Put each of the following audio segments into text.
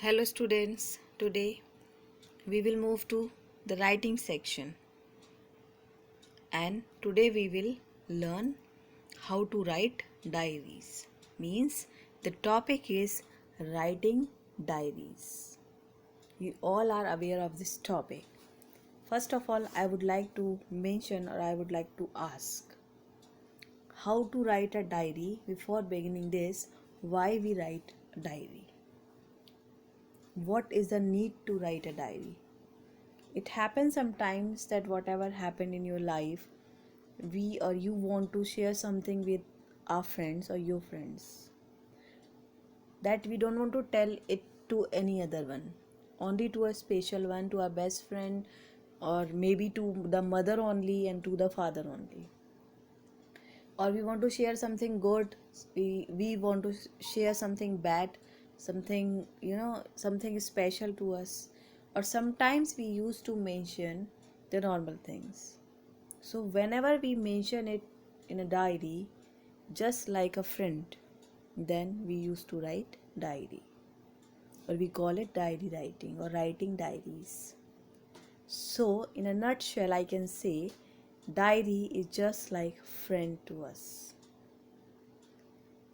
Hello students, today we will move to the writing section and today we will learn how to write diaries. Means the topic is writing diaries. You all are aware of this topic. First of all, I would like to mention or I would like to ask how to write a diary. Before beginning this, why we write a diary? What is the need to write a diary? It happens sometimes that whatever happened in your life, we or you want to share something with our friends or your friends, that we don't want to tell it to any other one, only to a special one, to our best friend, or maybe to the mother only and to the father only. Or we want to share something good, we want to share something bad, something something special to us, or sometimes we used to mention the normal things. So whenever we mention it in a diary, just like a friend, then we used to write diary, or we call it diary writing or writing diaries. So in a nutshell, I can say diary is just like friend to us.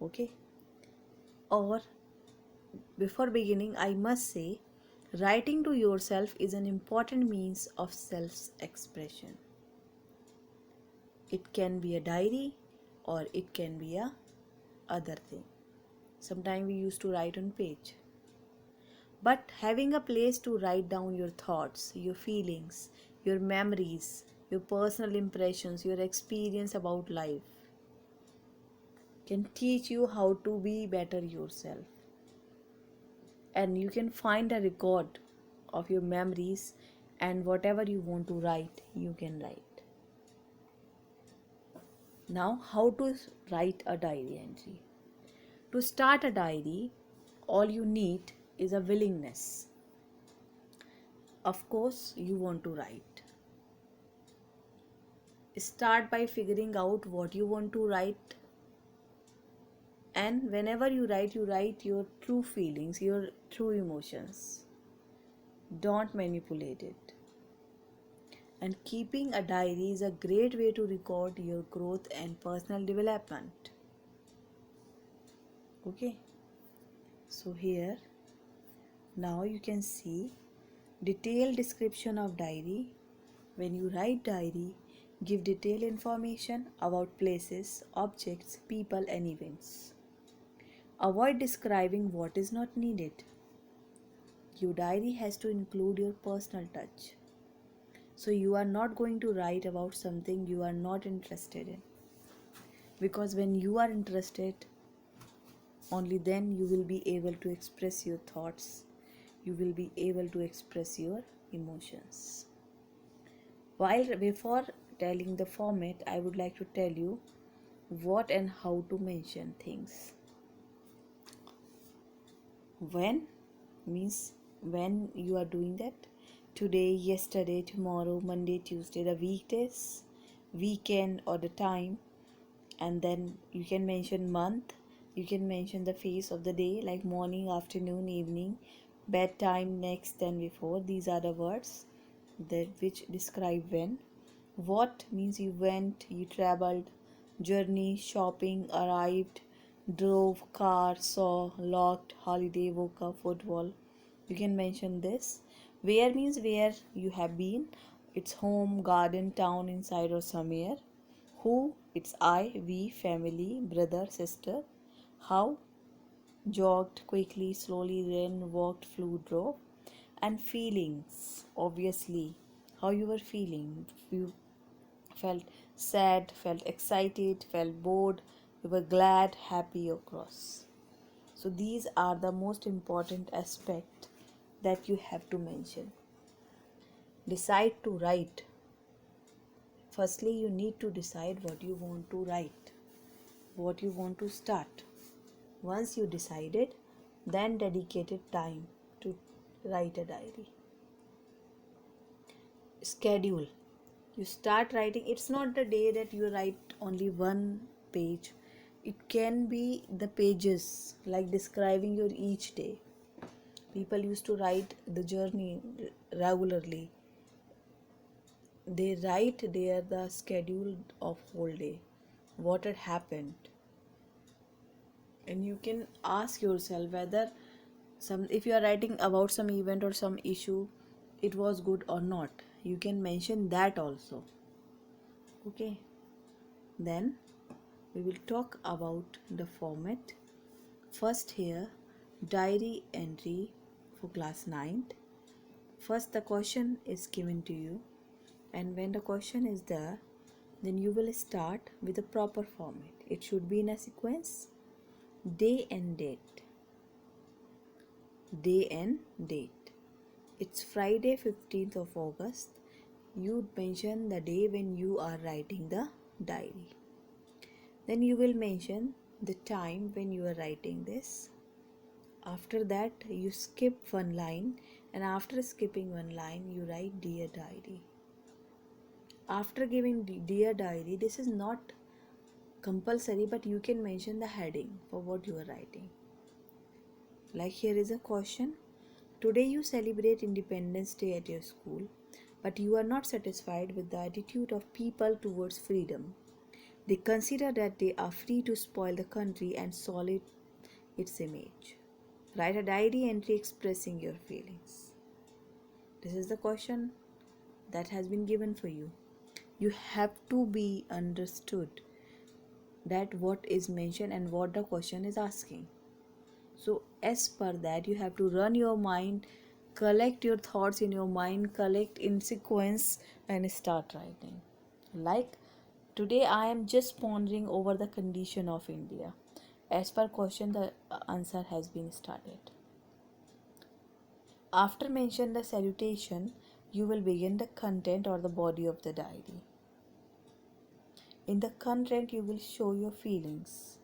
Okay. Or before beginning, I must say writing to yourself is an important means of self expression. It can be a diary or it can be a other thing. Sometimes we used to write on page. But having a place to write down your thoughts, your feelings, your memories, your personal impressions, your experience about life can teach you how to be better yourself. And you can find a record of your memories, and whatever you want to write, you can write. Now, how to write a diary entry? To start a diary, all you need is a willingness. Of course, you want to write. Start by figuring out what you want to write, and whenever you write your true feelings, your true emotions. Don't manipulate it. And keeping a diary is a great way to record your growth and personal development. Okay, so here now you can see detailed description of diary. When you write diary, give detailed information about places, objects, people and events. Avoid describing what is not needed. Your diary has to include your personal touch. So you are not going to write about something you are not interested in. Because when you are interested, only then you will be able to express your thoughts. You will be able to express your emotions. While before telling the format, I would like to tell you what and how to mention things. When means when you are doing that. Today, yesterday, tomorrow, Monday, Tuesday, the weekdays, weekend or the time. And then you can mention month, you can mention the phase of the day like morning, afternoon, evening, bedtime, next and before. These are the words that which describe when. What means you went, you traveled, journey, shopping, arrived, drove, car, saw, locked, holiday, woke up, football. You can mention this. Where means where you have been. It's home, garden, town, inside or somewhere. Who? It's I, we, family, brother, sister. How? Jogged, quickly, slowly, ran, walked, flew, drove. And feelings, obviously. How you were feeling. You felt sad, felt excited, felt bored, you were glad, happy, or cross. So these are the most important aspect that you have to mention. Decide to write. Firstly, you need to decide what you want to write, what you want to start. Once you decided, then dedicated time to write a diary. Schedule. You start writing. It's not the day that you write only one page. It can be the pages, like describing your each day. People used to write the journey regularly. They write there the schedule of whole day, what had happened, and you can ask yourself whether if you are writing about some event or some issue, it was good or not. You can mention that also. Okay, then we will talk about the format. First here, diary entry for class 9th. First the question is given to you, and when the question is there, then you will start with a proper format. It should be in a sequence: day and date. Day and date. It's Friday 15th of August. You mention the day when you are writing the diary. Then you will mention the time when you are writing this. After that, you skip one line, and after skipping one line, you write Dear Diary. After giving Dear Diary, this is not compulsory, but you can mention the heading for what you are writing. Like here is a question: today you celebrate Independence Day at your school, but you are not satisfied with the attitude of people towards freedom. They consider that they are free to spoil the country and soil its image. Write a diary entry expressing your feelings. This is the question that has been given for you. You have to be understood that what is mentioned and what the question is asking. So as per that, you have to run your mind, collect your thoughts in your mind, collect in sequence, and start writing. Like today I am just pondering over the condition of India. As per question, the answer has been started. After mention the salutation, you will begin the content or the body of the diary. In the content, you will show your feelings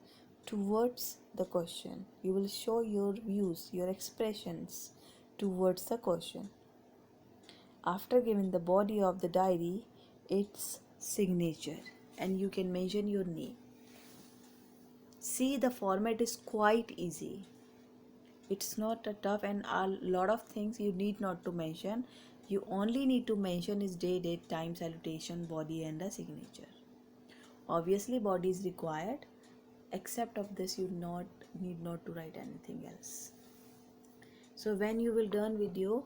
towards the question. You will show your views, your expressions towards the question. After giving the body of the diary, its signature, and you can mention your name. See, the format is quite easy. It's not a tough, and a lot of things you need not to mention. You only need to mention is day, date, time, salutation, body, and a signature. Obviously, body is required. Except of this, you need not to write anything else. So when you will done with your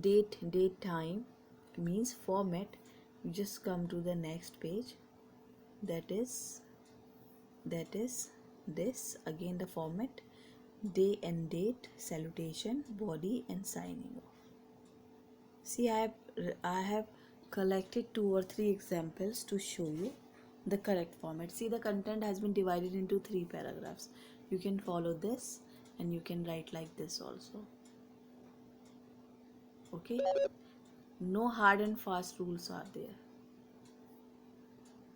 date, time, means format, you just come to the next page. That is this again, the format: day and date, salutation, body, and signing off. See, I have collected 2 or 3 examples to show you the correct format. See, the content has been divided into 3 paragraphs. You can follow this, and you can write like this also. Okay, no hard and fast rules are there.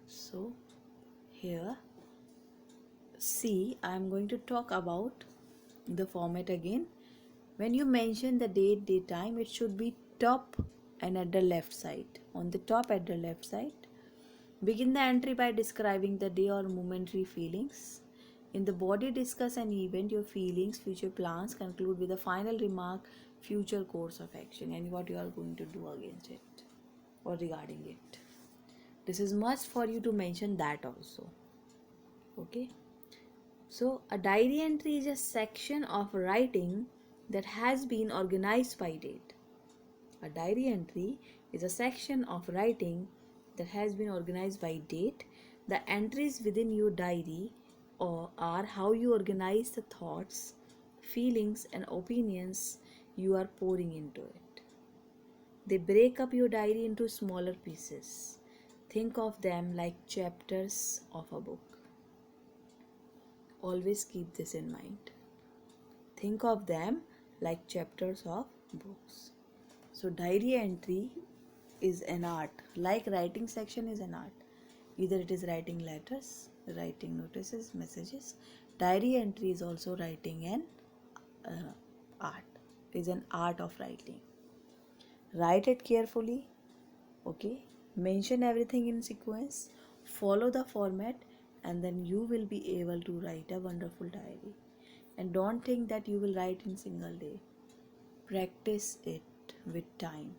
So here, see, I am going to talk about the format again. When you mention the date, time, it should be top and at the left side. On the top at the left side, begin the entry by describing the day or momentary feelings. In the body, discuss an event, your feelings, future plans. Conclude with a final remark, future course of action, and what you are going to do against it or regarding it. This is must for you to mention that also. Okay. So a diary entry is a section of writing that has been organized by date. A diary entry is a section of writing that has been organized by date. The entries within your diary are how you organize the thoughts, feelings, and opinions you are pouring into it. They break up your diary into smaller pieces. Think of them like chapters of a book. Always keep this in mind. Think of them like chapters of books. So diary entry is an art, like writing section is an art. Either it is writing letters, writing notices, messages. Diary entry is also writing an art, is an art of writing. Write it carefully, okay? Mention everything in sequence, follow the format, and then you will be able to write a wonderful diary. And don't think that you will write in single day. Practice it with time.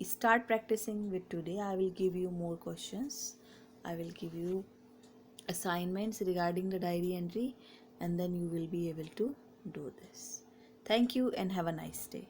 Start practicing with today. I will give you more questions. I will give you assignments regarding the diary entry, and then you will be able to do this. Thank you and have a nice day.